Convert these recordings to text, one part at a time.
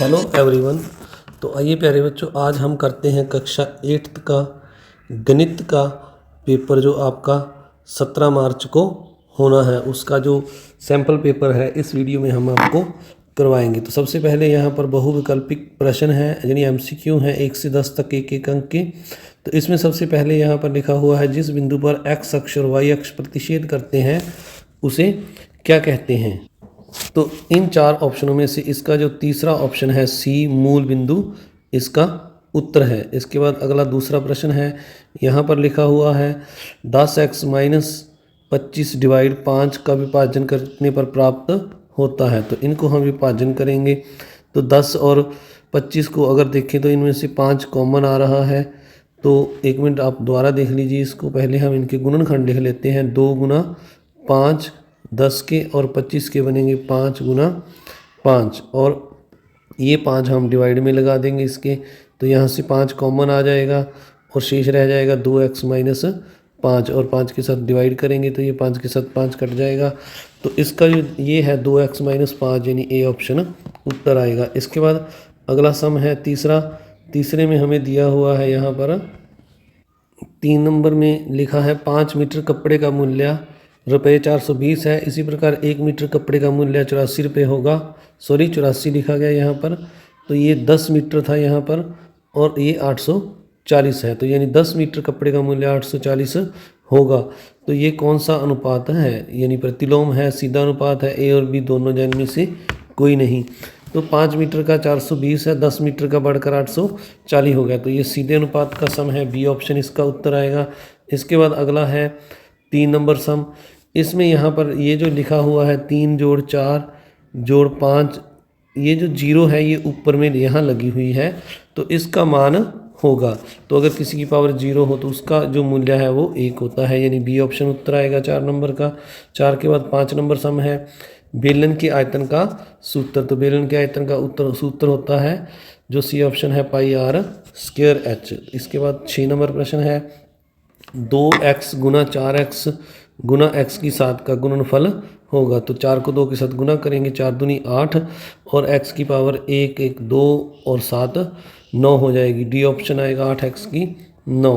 Hello everyone. तो आइए प्यारे बच्चों, आज हम करते हैं कक्षा 8th का गणित का पेपर जो आपका 17 मार्च को होना है, उसका जो सैम्पल पेपर है इस वीडियो में हम आपको करवाएंगे। तो सबसे पहले यहाँ पर बहुविकल्पिक प्रश्न है, यानी MCQ हैं 1 से 10 तक एक अंक के। तो इसमें सबसे पहले यहाँ पर लिखा हुआ है, जिस बिंदु पर x अक्ष और y अक्ष प्रतिच्छेद करते हैं उसे क्या कहते हैं। तो इन चार ऑप्शनों में से इसका जो तीसरा ऑप्शन है सी, मूल बिंदु, इसका उत्तर है। इसके बाद अगला दूसरा प्रश्न है, यहाँ पर लिखा हुआ है 10x - 25 डिवाइड 5 का विभाजन करने पर प्राप्त होता है। तो इनको हम विभाजन करेंगे। तो 10 और 25 को अगर देखें तो इनमें से 5 कॉमन आ रहा है। तो एक मिनट आप दोबारा देख लीजिए इसको। पहले हम इनके गुणनखंड लिख लेते हैं। 2 गुना 5 10 के और 25 के बनेंगे 5 गुना 5, और ये 5 हम डिवाइड में लगा देंगे इसके। तो यहाँ से 5 कॉमन आ जाएगा और शेष रह जाएगा 2x - 5, और 5 के साथ डिवाइड करेंगे तो ये 5 के साथ 5 कट जाएगा। तो इसका जो ये है 2x - 5, यानी ए ऑप्शन उत्तर आएगा। इसके बाद अगला सम है तीसरा। तीसरे में हमें दिया हुआ है, यहाँ पर 3 नंबर में लिखा है 5 मीटर कपड़े का मूल्य रुपये 420 है। इसी प्रकार 1 मीटर कपड़े का मूल्य 84 रुपये होगा। 84 लिखा गया यहाँ पर। तो ये 10 मीटर था यहाँ पर, और ये 840 है। तो यानी 10 मीटर कपड़े का मूल्य 840 होगा। तो ये कौन सा अनुपात है, यानी प्रतिलोम है, सीधा अनुपात है, ए और बी दोनों में से कोई नहीं। तो 5 मीटर का 420 है, 10 मीटर का बढ़कर 840 हो गया। तो ये सीधे अनुपात का सम है, बी ऑप्शन इसका उत्तर आएगा। इसके बाद अगला है 3 नंबर सम। इसमें यहाँ पर ये जो लिखा हुआ है 3 + 4 + 5, ये जो 0 है ये ऊपर में यहाँ लगी हुई है, तो इसका मान होगा। तो अगर किसी की पावर 0 हो तो उसका जो मूल्य है वो 1 होता है, यानी बी ऑप्शन उत्तर आएगा 4 नंबर का। 4 के बाद 5 नंबर सम है बेलन के आयतन का सूत्र। तो बेलन के आयतन का सूत्र होता है जो सी ऑप्शन है πr²h। इसके बाद 6 नंबर प्रश्न है 2x गुना 4x गुना x की 7 का गुणनफल होगा। तो 4 को 2 के साथ गुना करेंगे, 4 दूनी 8, और x की पावर 1 1 2 और 7 9 हो जाएगी। डी ऑप्शन आएगा 8x की 9।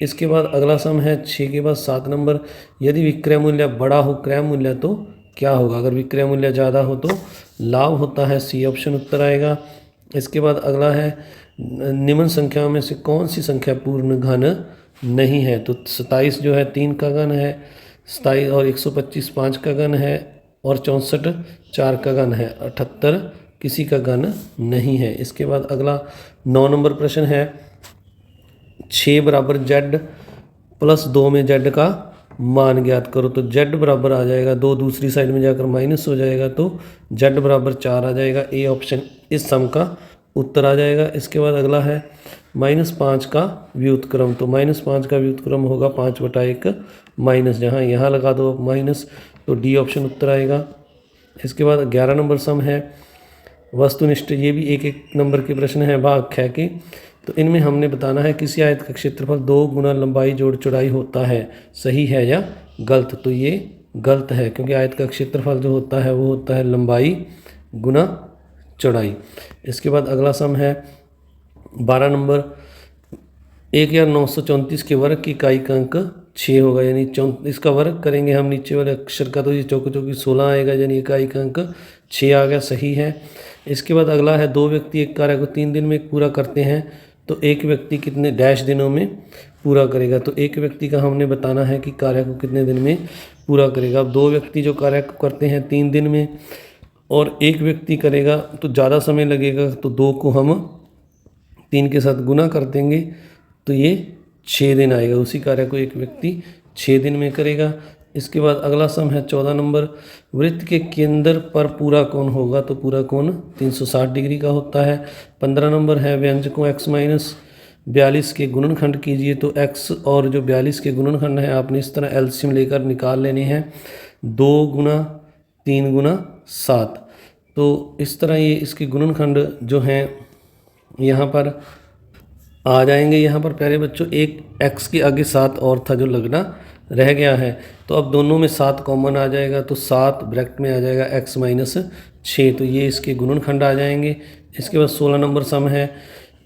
इसके बाद अगला सम है 6 के बाद 7 नंबर, यदि विक्रय मूल्य बड़ा हो क्रय मूल्य तो क्या होगा। अगर विक्रय मूल्य ज़्यादा हो तो लाभ होता है, सी ऑप्शन उत्तर आएगा। इसके बाद अगला है निम्न संख्याओं में से कौन सी संख्या पूर्ण घन नहीं है। तो 27 जो है 3 का घन है, 27 और 125 5 का घन है, और 64 4 का घन है, 78 किसी का घन नहीं है। इसके बाद अगला 9 नंबर प्रश्न है 6 बराबर z + 2 में z का मान ज्ञात करो। तो z बराबर आ जाएगा 2, दूसरी साइड में जाकर माइनस हो जाएगा, तो z बराबर 4 आ जाएगा। ए ऑप्शन इस सम का उत्तर आ जाएगा। इसके बाद अगला है -5 का व्युत्क्रम। तो -5 का व्युत्क्रम होगा 5/1 माइनस, जहाँ यहाँ लगा दो माइनस, तो डी ऑप्शन उत्तर आएगा। इसके बाद 11 नंबर सम है वस्तुनिष्ठ। ये भी एक नंबर के प्रश्न है भाग ख के। तो इनमें हमने बताना है किसी आयत का क्षेत्रफल 2 गुना लंबाई जोड़ चौड़ाई होता है, सही है या गलत। तो ये गलत है, क्योंकि आयत का क्षेत्रफल जो होता है वो होता है लंबाई गुना चौड़ाई। इसके बाद अगला सम है 12 नंबर 1934 के वर्ग की इकाई का अंक 6 होगा, यानी इसका वर्ग करेंगे हम नीचे वाले अक्षर का, तो ये चौको चौकी 16 आएगा, यानी इकाई का अंक 6 आ गया, सही है। इसके बाद अगला है 2 व्यक्ति एक कार्य को 3 दिन में पूरा करते हैं, तो एक व्यक्ति कितने डैश दिनों में पूरा करेगा। तो एक व्यक्ति का हमने बताना है कि कार्य को कितने दिन में पूरा करेगा। अब 2 व्यक्ति जो कार्य को करते हैं 3 दिन में, और एक व्यक्ति करेगा तो ज़्यादा समय लगेगा, तो 2 को हम 3 के साथ गुना कर देंगे, तो ये 6 दिन आएगा। उसी कार्य को एक व्यक्ति 6 दिन में करेगा। इसके बाद अगला सम है 14 नंबर, वृत्त के केंद्र पर पूरा कोण होगा। तो पूरा कोण 360 डिग्री का होता है। 15 नंबर है व्यंजकों x - 42 के गुणनखंड कीजिए। तो x और जो 42 के गुणनखंड है आपने इस तरह एलसीएम लेकर निकाल लेने हैं, 2 गुना 3 गुना 7। तो इस तरह ये इसके गुणनखंड जो हैं यहाँ पर आ जाएंगे। यहाँ पर प्यारे बच्चों एक x के आगे 7 और था जो लगना रह गया है, तो अब दोनों में 7 कॉमन आ जाएगा, तो 7 ब्रैकेट में आ जाएगा x - 6, तो ये इसके गुणनखंड आ जाएंगे। इसके बाद 16 नंबर सम है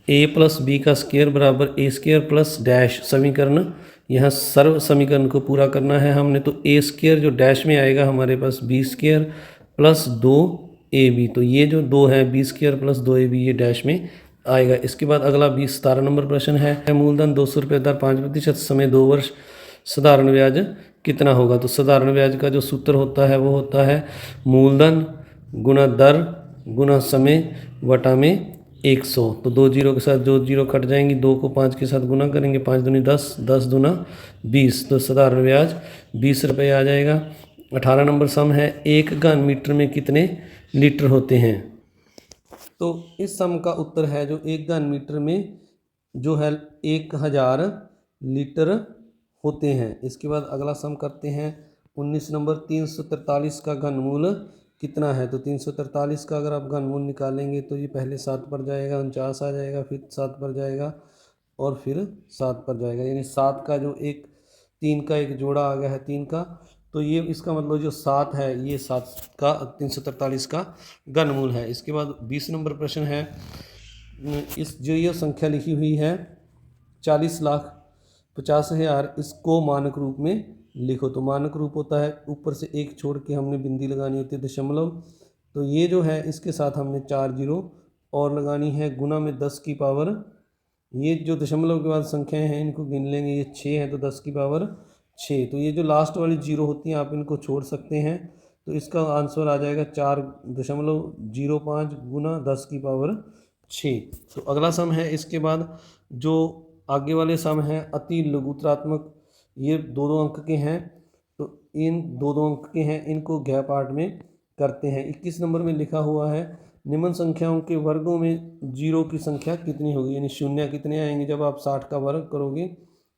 a प्लस बी का स्क्वायर बराबर ए स्क्वायर प्लस डैश समीकरण। यहाँ सर्व समीकरण को पूरा करना है हमने, तो ए स्क्वायर जो डैश में आएगा हमारे पास बी स्क्वायर प्लस 2ab, तो ये जो 2 है बी स्क्वायर प्लस 2ab ये डैश में आएगा। इसके बाद अगला 17 नंबर प्रश्न है मूलधन 200 रुपये दर 5% समय 2 वर्ष साधारण ब्याज कितना होगा। तो साधारण ब्याज का जो सूत्र होता है वो होता है मूलधन गुना दर गुना समय वटा में 100। तो 2 जीरो के साथ जो जीरो कट जाएंगी, 2 को 5 के साथ गुना करेंगे, 5 दूनी 10, 10 दूना 20, तो साधारण ब्याज 20 रुपये आ जाएगा। 18 नंबर सम है 1 घन मीटर में कितने लीटर होते हैं। तो इस सम का उत्तर है जो 1 घन मीटर में जो है 1000 लीटर होते हैं। इसके बाद अगला सम करते हैं 19 नंबर 343 का घनमूल कितना है। तो 343 का अगर आप घनमूल निकालेंगे तो ये पहले 7 पर जाएगा, 49 आ जाएगा, फिर 7 पर जाएगा और फिर 7 पर जाएगा, यानी 7 का जो एक 3 का एक जोड़ा आ गया है 3 का, तो ये इसका मतलब जो 7 है ये 7 का 343 का घनमूल है। इसके बाद 20 नंबर प्रश्न है, इस जो ये संख्या लिखी हुई है 40,50,000, इसको मानक रूप में लिखो। तो मानक रूप होता है ऊपर से एक छोड़ के हमने बिंदी लगानी होती है दशमलव, तो ये जो है इसके साथ हमने 4 जीरो और लगानी है, गुना में 10 की पावर, ये जो दशमलव के बाद संख्याएं हैं इनको गिन लेंगे, ये 6 है तो 10 की पावर 6, तो ये जो लास्ट वाली जीरो होती हैं आप इनको छोड़ सकते हैं, तो इसका आंसर आ जाएगा 4.05 गुना 10 की पावर 6। तो अगला सम है इसके बाद जो आगे वाले सम हैं अति लघुत्रात्मक, ये 2-2 अंक के हैं, तो इन 2-2 अंक के हैं, इनको गैप पार्ट में करते हैं। 21 नंबर में लिखा हुआ है निम्न संख्याओं के वर्गों में जीरो की संख्या कितनी होगी, यानी शून्य कितने आएंगे। जब आप 60 का वर्ग करोगे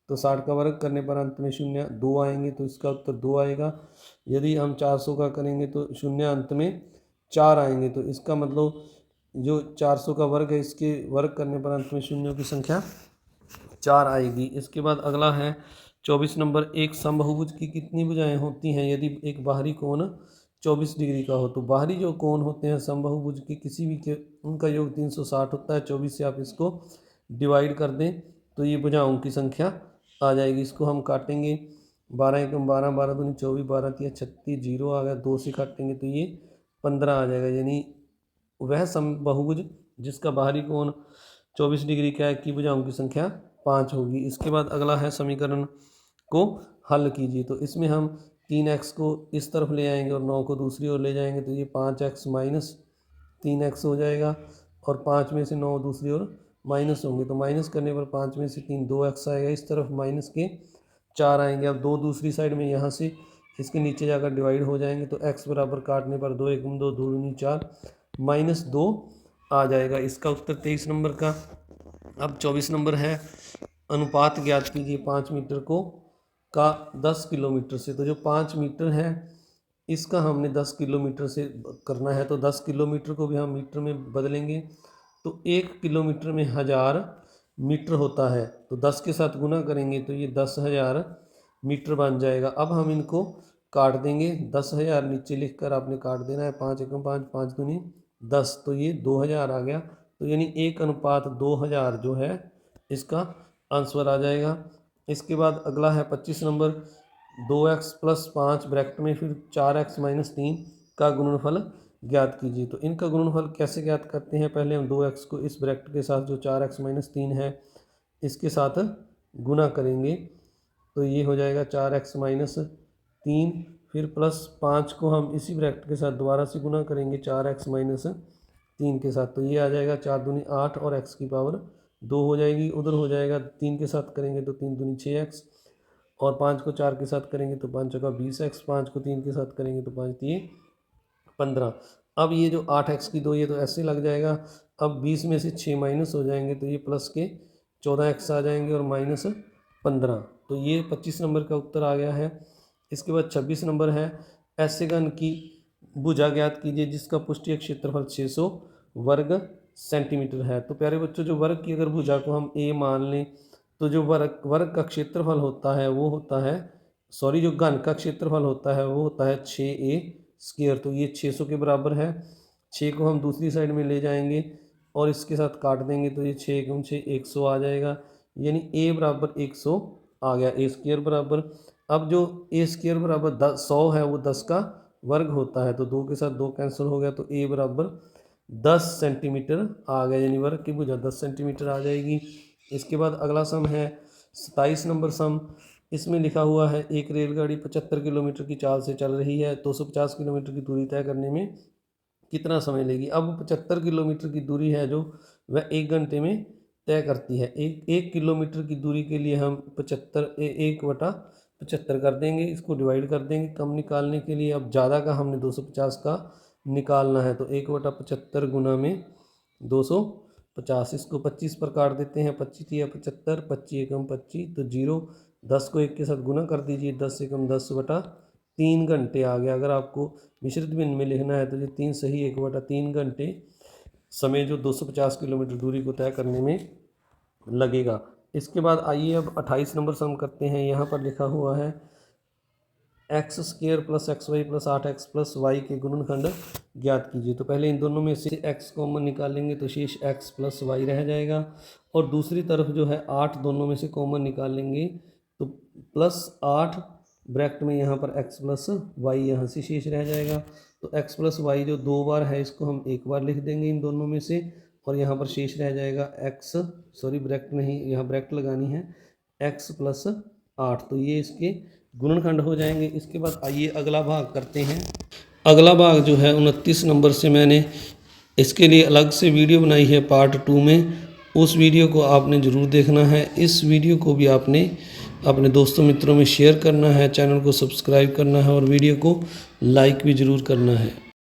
तो 60 का वर्ग करने पर अंत में शून्य 2 आएंगे, तो इसका उत्तर 2 आएगा। यदि हम 400 का करेंगे तो शून्य अंत में 4 आएंगे, तो इसका मतलब जो 400 का वर्ग है इसके वर्ग करने पर अंत में शून्यों की संख्या 4 आएगी। इसके बाद अगला है 24 नंबर, एक समबाहुभुज की कितनी भुजाएं होती हैं यदि एक बाहरी कोण 24 डिग्री का हो। तो बाहरी जो कोण होते हैं समबाहुभुज के किसी भी के उनका योग 360 होता है। 24 से आप इसको डिवाइड कर दें तो ये भुजाओं की संख्या आ जाएगी। इसको हम काटेंगे, 12 एकम 12, 12 दूनी 24, 12 तिया 36, जीरो आ गया, 2 से काटेंगे तो ये 15 आ जाएगा, यानी वह समबाहुभुज जिसका बाहरी कोण 24 डिग्री का है की भुजाओं की संख्या 5 होगी। इसके बाद अगला है समीकरण को हल कीजिए। तो इसमें हम 3x को इस तरफ ले आएंगे और 9 को दूसरी ओर ले जाएंगे, तो ये 5x माइनस 3x हो जाएगा, और 5 में से 9 दूसरी ओर माइनस होंगे, तो माइनस करने पर 5 में से 3 2x आएगा, इस तरफ माइनस के 4 आएंगे। अब 2 दूसरी साइड में यहाँ से इसके नीचे जाकर डिवाइड हो जाएंगे, तो x बराबर काटने पर 2 एकम 2, 2 दूनी 4, -2 आ जाएगा। इसका उत्तर 23 नंबर का। अब 24 नंबर है, अनुपात ज्ञात कीजिए 5 मीटर को का 10 किलोमीटर से। तो जो 5 मीटर है इसका हमने 10 किलोमीटर से करना है, तो 10 किलोमीटर को भी हम मीटर में बदलेंगे, तो 1 किलोमीटर में 1000 मीटर होता है, तो 10 के साथ गुना करेंगे तो ये 10,000 मीटर बन जाएगा। अब हम इनको काट देंगे, 10,000 नीचे लिखकर आपने काट देना है, 5 एकम 5, 5 दूनी 10, तो ये 2000 आ गया, तो यानी 1:2000 जो है इसका आंसर आ जाएगा। इसके बाद अगला है 25 नंबर, 2x + 5 ब्रैकेट में फिर 4x - 3 का गुणनफल ज्ञात कीजिए। तो इनका गुणनफल कैसे ज्ञात करते हैं, पहले हम 2x को इस ब्रैकेट के साथ जो 4x - 3 है इसके साथ गुना करेंगे, तो ये हो जाएगा 4x - 3, फिर प्लस 5 को हम इसी ब्रैकेट के साथ दोबारा से गुना करेंगे 4x - 3 के साथ, तो ये आ जाएगा 4 दूनी 8 और x की पावर 2 हो जाएगी। उधर हो जाएगा 3 के साथ करेंगे तो 3 दूनी 6x, और 5 को 4 के साथ करेंगे तो 5 जगह 20x, 5 को 3 के साथ करेंगे तो 5 दिए 15। अब ये जो 8x की 2 ये तो ऐसे लग जाएगा। अब 20 में से 6 माइनस हो जाएंगे तो ये प्लस के 14x आ जाएंगे और -15, तो ये 25 नंबर का उत्तर आ गया है। इसके बाद 26 नंबर है, ऐसे घन की भुजा ज्ञात कीजिए जिसका पृष्ठीय क्षेत्रफल 600 वर्ग सेंटीमीटर है। तो प्यारे बच्चों, जो वर्ग की अगर भुजा को हम a मान लें तो जो वर्ग का क्षेत्रफल होता है वो होता है, जो घन का क्षेत्रफल होता है वो होता है 6a², तो ये 600 के बराबर है। 6 को हम दूसरी साइड में ले जाएंगे और इसके साथ काट देंगे तो ये 6 गुण 6 100 आ जाएगा, यानी a बराबर 100 आ गया। ए स्क्वायर बराबर, अब जो ए स्क्वायर बराबर 100 है वो 10 का वर्ग होता है, तो 2 के साथ 2 कैंसिल हो गया, तो a बराबर 10 सेंटीमीटर आ गया, यानी वर्ग की भुजा 10 सेंटीमीटर आ जाएगी। इसके बाद अगला सम है 27 नंबर सम। इसमें लिखा हुआ है एक रेलगाड़ी 75 किलोमीटर की चाल से चल रही है, 250 किलोमीटर की दूरी तय करने में कितना समय लेगी। अब 75 किलोमीटर की दूरी है जो वह 1 घंटे में तय करती है। एक किलोमीटर की दूरी के लिए हम 1/75 कर देंगे, इसको डिवाइड कर देंगे कम निकालने के लिए। अब ज़्यादा का हमने 250 का निकालना है, तो 1/75 गुना में 250, इसको 25 पर काट देते हैं। 25 या 75, 25 एकम 25 तो 0, 10 को 1 के साथ गुना कर दीजिए, 10 एकम 10/3 घंटे आ गया। अगर आपको मिश्रित भिन्न में लिखना है तो ये 3 सही 1/3 घंटे समय जो 250 किलोमीटर दूरी को तय करने में लगेगा। इसके बाद आइए अब 28 नंबर सम करते हैं। यहाँ पर लिखा हुआ है x square plus x y plus 8x plus y के गुणनखंड ज्ञात कीजिए। तो पहले इन दोनों में से x कॉमन निकालेंगे तो शेष x प्लस वाई रह जाएगा, और दूसरी तरफ जो है 8 दोनों में से कॉमन निकालेंगे तो प्लस 8 ब्रैकेट में यहाँ पर x प्लस वाई यहाँ से शेष रह जाएगा। तो x प्लस वाई जो 2 बार है इसको हम 1 बार लिख देंगे इन दोनों में से, और यहाँ पर शेष रह जाएगा ब्रैकेट नहीं, यहाँ ब्रैकेट लगानी है, x प्लस 8। तो ये इसके गुणनखंड हो जाएंगे। इसके बाद आइए अगला भाग करते हैं। अगला भाग जो है 29 नंबर से मैंने इसके लिए अलग से वीडियो बनाई है पार्ट 2 में, उस वीडियो को आपने ज़रूर देखना है। इस वीडियो को भी आपने अपने दोस्तों मित्रों में शेयर करना है, चैनल को सब्सक्राइब करना है और वीडियो को लाइक भी ज़रूर करना है।